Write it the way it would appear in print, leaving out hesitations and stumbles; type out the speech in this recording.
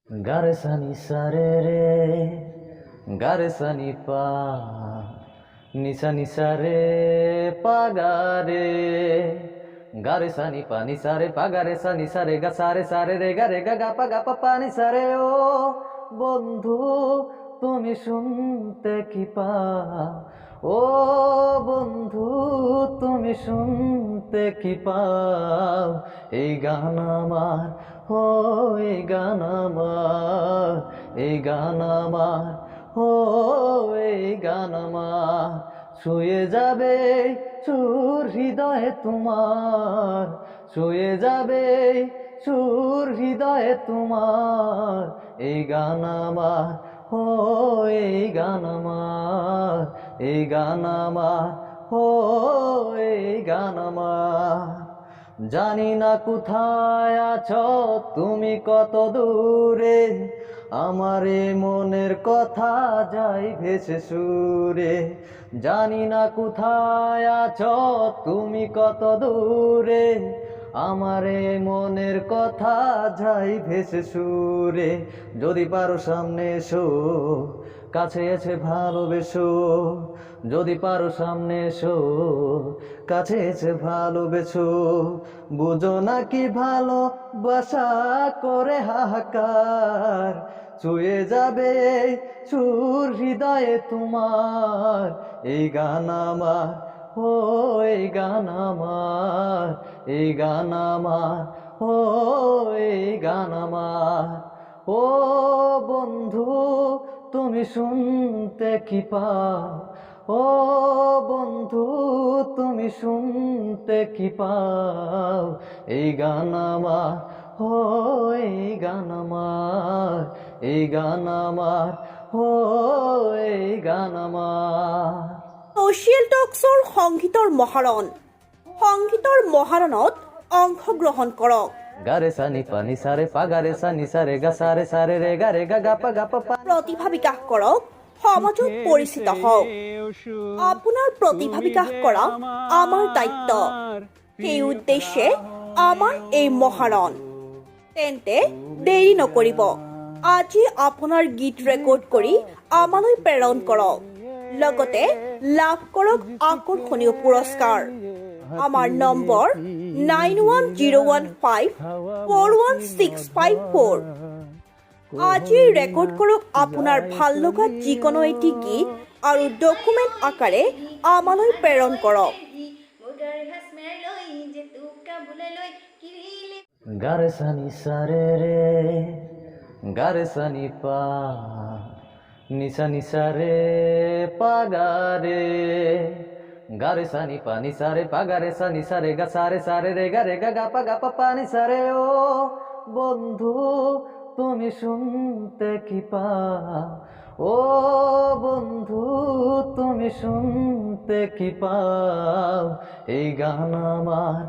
Gare sani sare re, gare sani pa, nisa nisa re, pa gare. Gare sani pa nisa re, pa gare sani sare ga sare re ga pa nisa re ও বন্ধু তুমি শুনতে কি পাও ও বন্ধু তুমি শুনতে কি পাও এই গান আমার ও এই গান আমার এই গান আমার ও এই গান আমার ছুঁয়ে যাবে সুর হৃদয়ে তোমার ছুঁয়ে যাবে সুর হৃদয়ে তোমার এই গান আমার ও এই গান আমার এই গান আমার ও এই গান আমার জানি না কোথায় আছো তুমি কত দূরে আমার এই মনের কথা যাই ভেসে সুরে জানি না কোথায় আছো তুমি কত দূরে আমার এই মনের কথা যাই ভেসে সুরে যদি পারো সামনে এসো কাছে এসে ভালোবেসো যদি পারো সামনে এসো কাছে এসে ভালোবেসো বুঝো নাকি ভালোবাসা করে হাহাকার ছুঁয়ে যাবে সুর হৃদয়ে তোমার এই গান আমার ও এই গান আমার এই গান আমার ও এই গান আমার ও বন্ধু তুমি শুনতে কি পাও ও বন্ধু তুমি শুনতে কি পাও এই গান আমার ও এই গান আমার এই গান আমার ও এই গান আমার ছ'চিয়েল টক্সৰ সংগীতৰ মহাৰণত অংশগ্ৰহণ কৰক। গারে সানি পানি সারে পা গারে সানি সারে গা সারে রে গা পা প্ৰতিভা বিকাশ কৰক, সমাজত পৰিচিত হওক। আপোনাৰ প্ৰতিভা বিকাশ কৰা আমাৰ দায়িত্ব। সেই উদ্দেশ্যে আমাৰ এই মহাৰণ। তেন্তে দেৰি নকৰিব, আজি আপোনাৰ গীত ৰেকৰ্ড কৰি আমালৈ প্ৰেৰণ কৰক। লগতে লাভ কৰক আকৰ্ষণীয় পুৰস্কাৰ। আমাৰ নম্বৰ 9101541654। আজি ৰেকৰ্ড কৰক আপোনাৰ ভাল লগা যিকোনো এটি গীত আৰু ডকুমেণ্ট আকাৰে আমালৈ প্ৰেৰণ কৰক। গারে সানি সারে রে গারে সানি পা নিসা নিসা রে পা গারে গারে সানি পা নিসা রে পা গারে সানি সারে গা সারে রে গা পা নিসা রে ও বন্ধু তুমি শুনতে কি পাও ও বন্ধু তুমি শুনতে কি পাও এই গান আমার